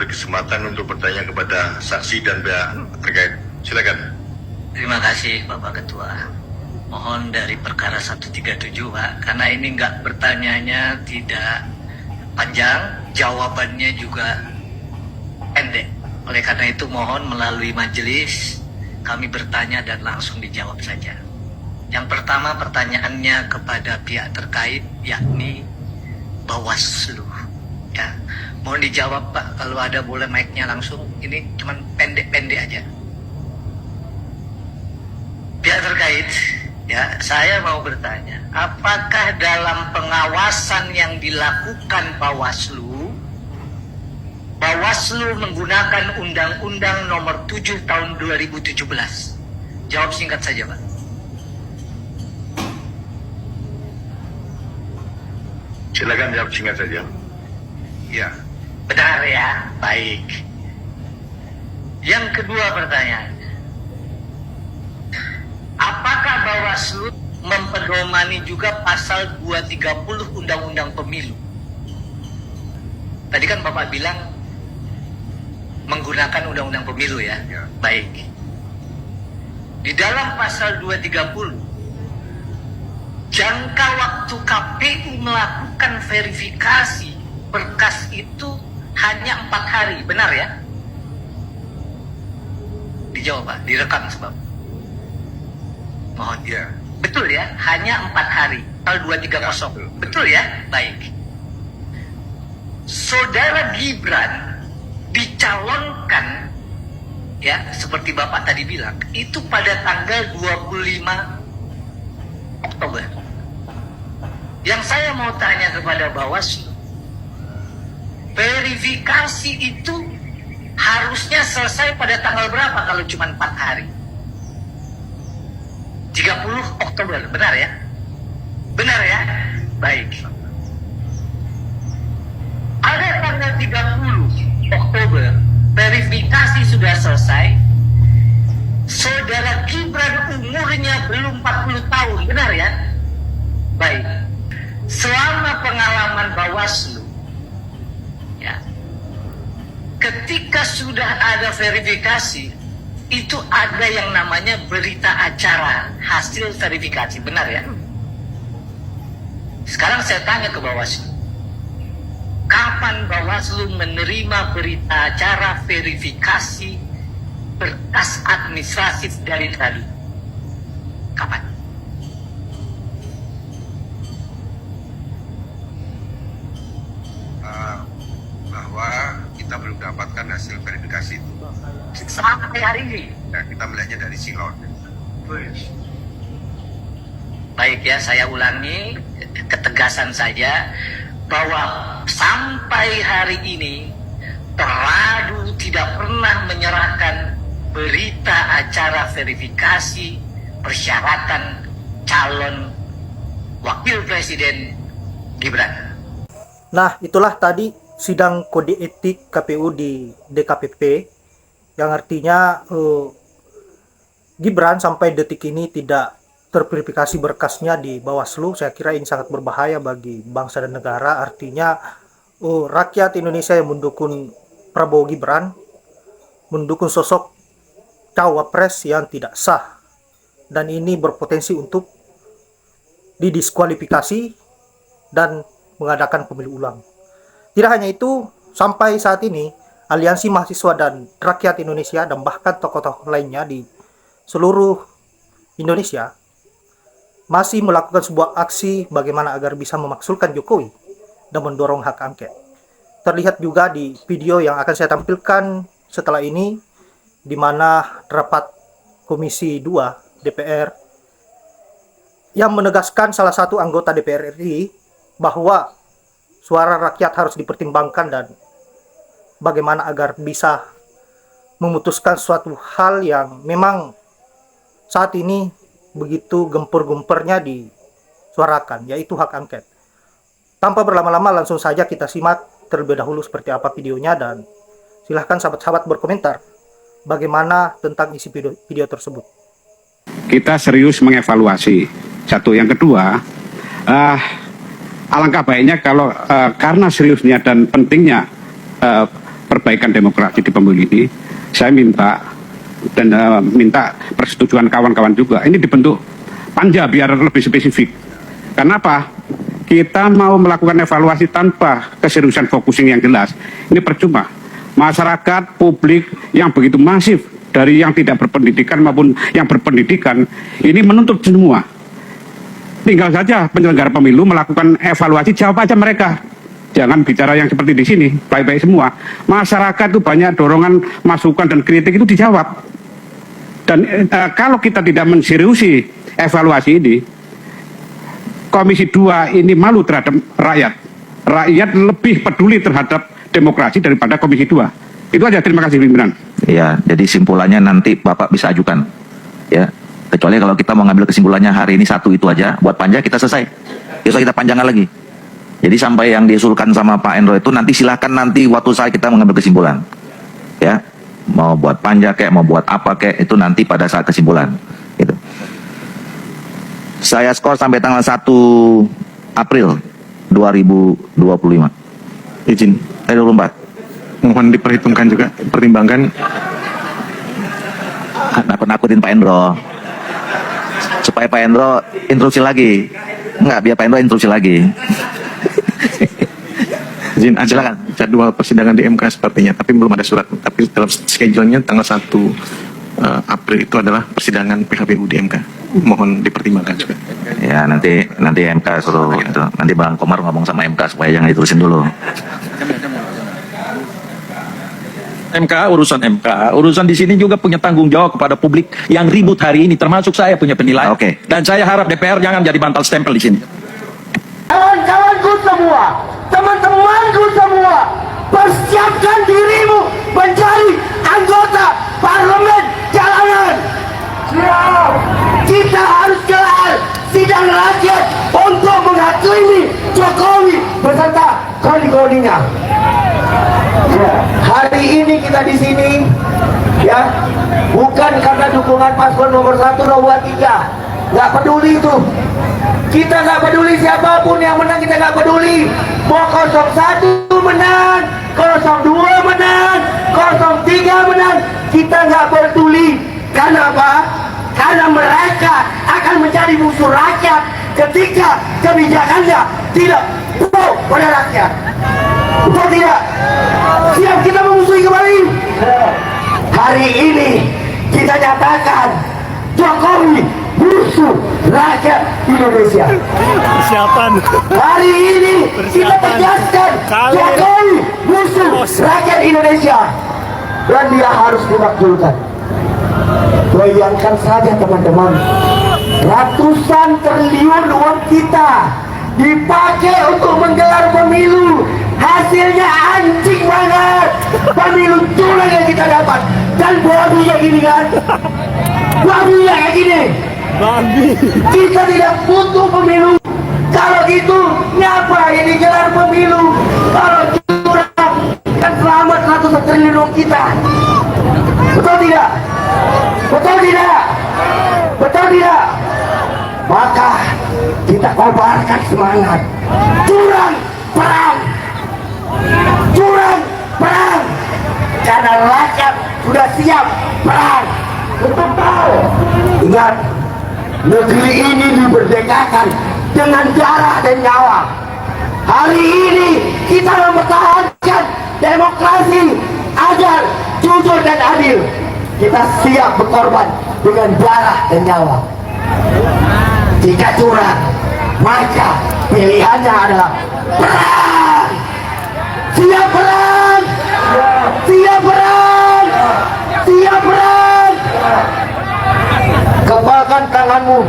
berkesempatan untuk bertanya kepada saksi dan pihak terkait. Silakan. Terima kasih Bapak Ketua. Mohon dari perkara 137 Pak, karena ini nggak bertanyanya tidak panjang, jawabannya juga pendek. Oleh karena itu mohon melalui majelis kami bertanya dan langsung dijawab saja. Yang pertama pertanyaannya kepada pihak terkait yakni Bawaslu. Ya, mohon dijawab Pak, kalau ada boleh mic-nya langsung. Ini cuman pendek-pendek aja. Pihak terkait, ya, saya mau bertanya, apakah dalam pengawasan yang dilakukan Bawaslu menggunakan Undang-Undang Nomor 7 Tahun 2017? Jawab singkat saja, Pak. Silakan jawab singkat saja. Ya. Benar ya? Baik. Yang kedua pertanyaannya, apakah Bawaslu mempedomani juga pasal 230 Undang-Undang Pemilu? Tadi kan Bapak bilang menggunakan Undang-Undang Pemilu ya? Ya. Baik. Di dalam pasal 230, jangka waktu KPU melakukan verifikasi berkas itu hanya 4 hari, benar ya? Dijawab Pak, direkam sebab. Mohon. Ya. Betul ya, hanya 4 hari. Pasal 230. Ya, betul ya? Baik. Saudara Gibran dicalonkan, ya seperti Bapak tadi bilang, itu pada tanggal 25 Oktober. Yang saya mau tanya kepada Bawaslu, verifikasi itu harusnya selesai pada tanggal berapa kalau cuma 4 hari? 30 Oktober, benar ya? Benar ya? Baik. Ada tanggal 30 Oktober, verifikasi sudah selesai. Saudara Gibran umurnya belum 40 tahun, benar ya? Baik. Selama pengalaman Bawaslu, ya, ketika sudah ada verifikasi, itu ada yang namanya berita acara hasil verifikasi, benar ya? Sekarang saya tanya ke Bawaslu, kapan Bawaslu menerima berita acara verifikasi berkas administratif dari tadi? Kapan? Bahwa kita belum dapatkan hasil verifikasi itu. Sampai hari ini. Ya, kita melihatnya dari silon. Baik ya, saya ulangi ketegasan saja bahwa sampai hari ini Teradu tidak pernah menyerahkan berita acara verifikasi persyaratan calon wakil presiden Gibran. Nah, itulah tadi sidang kode etik KPU di DKPP yang artinya Gibran sampai detik ini tidak terverifikasi berkasnya di Bawaslu. Saya kira ini sangat berbahaya bagi bangsa dan negara. Artinya rakyat Indonesia yang mendukung Prabowo Gibran mendukung sosok cawapres yang tidak sah, dan ini berpotensi untuk didiskualifikasi dan mengadakan pemilu ulang. Tidak hanya itu, sampai saat ini Aliansi Mahasiswa dan Rakyat Indonesia dan bahkan tokoh-tokoh lainnya di seluruh Indonesia masih melakukan sebuah aksi bagaimana agar bisa memaksulkan Jokowi dan mendorong hak angket. Terlihat juga di video yang akan saya tampilkan setelah ini, di mana rapat Komisi 2 DPR yang menegaskan salah satu anggota DPR RI bahwa suara rakyat harus dipertimbangkan dan bagaimana agar bisa memutuskan suatu hal yang memang saat ini begitu gempur-gempernya disuarakan, yaitu hak angket. Tanpa berlama-lama, langsung saja kita simak terlebih dahulu seperti apa videonya, dan silahkan sahabat-sahabat berkomentar bagaimana tentang isi video tersebut. Kita serius mengevaluasi. Satu, yang kedua, alangkah baiknya kalau karena seriusnya dan pentingnya perbaikan demokrasi di pemilu ini, saya minta dan minta persetujuan kawan-kawan juga. Ini dibentuk panja biar lebih spesifik. Karena apa? Kita mau melakukan evaluasi tanpa keseriusan focusing yang jelas. Ini percuma. Masyarakat, publik yang begitu masif dari yang tidak berpendidikan maupun yang berpendidikan ini menuntut semua. Tinggal saja penyelenggara pemilu melakukan evaluasi, jawab aja mereka. Jangan bicara yang seperti di sini, baik-baik semua. Masyarakat itu banyak dorongan, masukan dan kritik itu dijawab. Dan kalau kita tidak menseriusi evaluasi ini, Komisi 2 ini malu terhadap rakyat. Rakyat lebih peduli terhadap demokrasi daripada Komisi 2. Itu aja, terima kasih pimpinan. Ya, jadi simpulannya nanti Bapak bisa ajukan. Ya, kecuali kalau kita mau ngambil kesimpulannya hari ini satu itu aja, buat panja kita selesai. Besok kita panjangkan lagi. Jadi sampai yang diusulkan sama Pak Endro itu nanti silahkan nanti waktu saya kita mengambil kesimpulan. Ya, mau buat panja kayak mau buat apa kayak itu nanti pada saat kesimpulan. Gitu. Saya skor sampai tanggal 1 April 2025. Izin. 24. Mohon diperhitungkan juga, pertimbangkan. Nakut-nakutin Pak Endro. Supaya Pak Endro instruksi lagi. Enggak, biar Pak Endro instruksi lagi. Izin, ada Silakan. jadwal persidangan di MK sepertinya, tapi belum ada surat. Tapi dalam schedule-nya tanggal 1 April itu adalah persidangan PHBU di MK. Mohon dipertimbangkan juga. Ya, nanti MK suruh itu. Nanti Bang Komar ngomong sama MK supaya jangan ditulisin dulu. urusan MK, urusan di sini juga punya tanggung jawab kepada publik yang ribut hari ini, termasuk saya punya penilaian. Oke. Dan saya harap DPR jangan jadi bantal stempel di sini. Kawan-kawanku semua, teman-temanku semua, persiapkan dirimu menjadi anggota parlemen jalanan. Kita harus gelar sidang rakyat untuk menghakimi Jokowi beserta koni-koninya. Hari ini kita di sini, ya, bukan karena dukungan paslon nomor 1, nomor 3. Nggak peduli itu. Kita nggak peduli siapapun yang menang, kita nggak peduli. Mau 01 menang, 02 menang, 03 menang, kita nggak peduli. Karena apa? Karena mereka akan menjadi musuh rakyat ketika kebijakannya tidak pro pada rakyat. Betul tidak? Siap kita memusuhi kembali? Hari ini kita nyatakan Jokowi musuh rakyat Indonesia. Persiapan. Hari ini kita tegaskan Jokowi musuh rakyat Indonesia dan dia harus dimakzulkan. Bayangkan saja teman-teman, ratusan triliun uang kita dipakai untuk menggelar pemilu, hasilnya anjing banget. Pemilu curang yang kita dapat, dan babinya gini kan, babinya kayak gini. Kita tidak butuh pemilu. Kalau gitu ngapa yang digelar pemilu? Kalau curang kan selamat ratusan triliun uang kita. Betul tidak? Betul tidak? Betul tidak? Maka kita kobarkan semangat. Curang perang. Curang perang. Karena rakyat sudah siap perang. Betul tahu? Ingat, negeri ini diberdekakan dengan darah dan nyawa. Hari ini kita mempertahankan demokrasi agar jujur dan adil. Kita siap berkorban dengan darah dan nyawa. Jika curang, maka pilihannya adalah perang. Siap perang. Siap perang. Siap perang. Kepalkan tanganmu.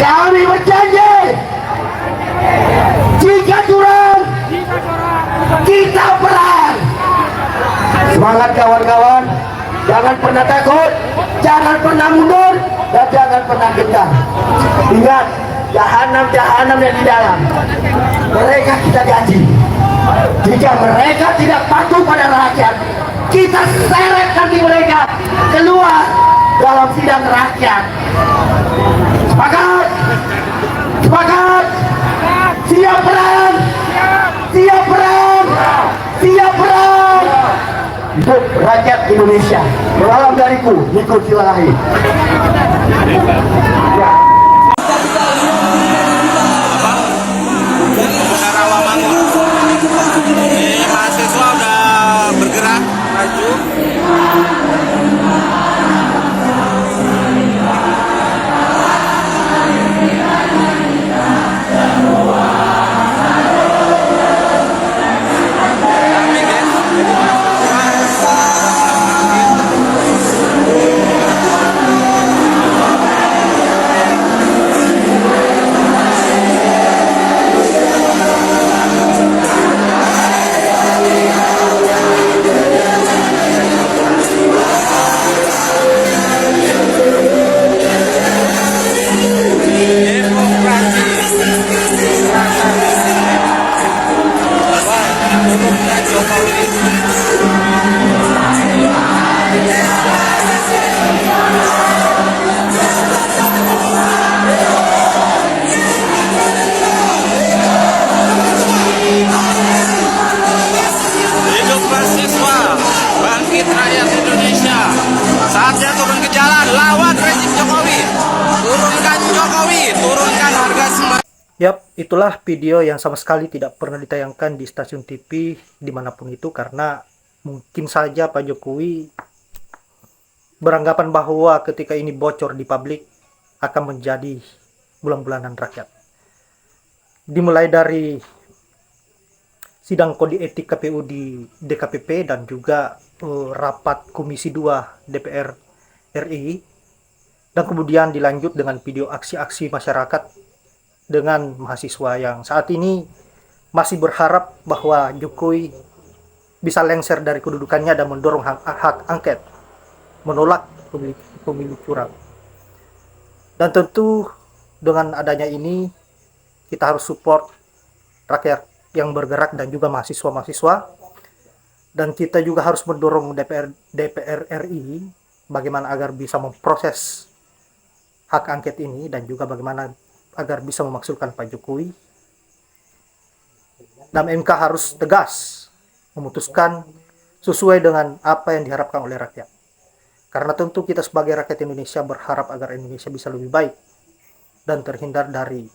Kami berjanji, jika curang, kita perang. Semangat kawan-kawan. Jangan pernah takut, jangan pernah mundur, dan jangan pernah gentar. Ingat, jahanam yang di dalam, mereka kita gaji. Jika mereka tidak patuh pada rakyat, kita seret nanti mereka keluar dalam sidang rakyat. Sepakat? Sepakat? Siap perang? Siap perang? Siap perang? untuk rakyat Indonesia. Salam dariku, Niko Silalahi. Ya. Ini mahasiswa udah bergerak maju. Hidup mahasiswa, bangkit rakyat Indonesia. Saatnya turun ke jalan, lawan rezim Jokowi. Turunkan Jokowi, turunkan harga sembako. Yap, itulah video yang sama sekali tidak pernah ditayangkan di stasiun TV dimanapun itu, karena mungkin saja Pak Jokowi beranggapan bahwa ketika ini bocor di publik akan menjadi bulan-bulanan rakyat. Dimulai dari sidang kode etik KPU di DKPP dan juga rapat Komisi 2 DPR RI, dan kemudian dilanjut dengan video aksi-aksi masyarakat dengan mahasiswa yang saat ini masih berharap bahwa Jokowi bisa lengser dari kedudukannya dan mendorong hak angket, menolak pemilu curang. Dan tentu dengan adanya ini kita harus support rakyat yang bergerak dan juga mahasiswa-mahasiswa, dan kita juga harus mendorong DPR RI bagaimana agar bisa memproses hak angket ini dan juga bagaimana agar bisa memakzulkan Pak Jokowi. Dan MK harus tegas memutuskan sesuai dengan apa yang diharapkan oleh rakyat. Karena tentu kita sebagai rakyat Indonesia berharap agar Indonesia bisa lebih baik dan terhindar dari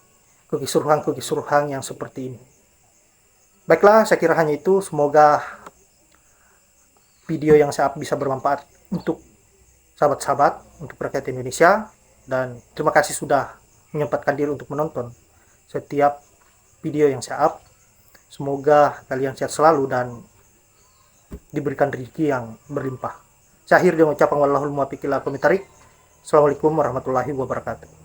kekisruhan-kekisruhan yang seperti ini. Baiklah, saya kira hanya itu. Semoga video yang saya bisa bermanfaat untuk sahabat-sahabat, untuk rakyat Indonesia. Dan terima kasih sudah menyempatkan diri untuk menonton setiap video yang saya up. Semoga kalian sehat selalu dan diberikan rezeki yang berlimpah. Saya akhir dengan ucapan wallahul muwaffiq ila aqwamit thoriq. Assalamualaikum warahmatullahi wabarakatuh.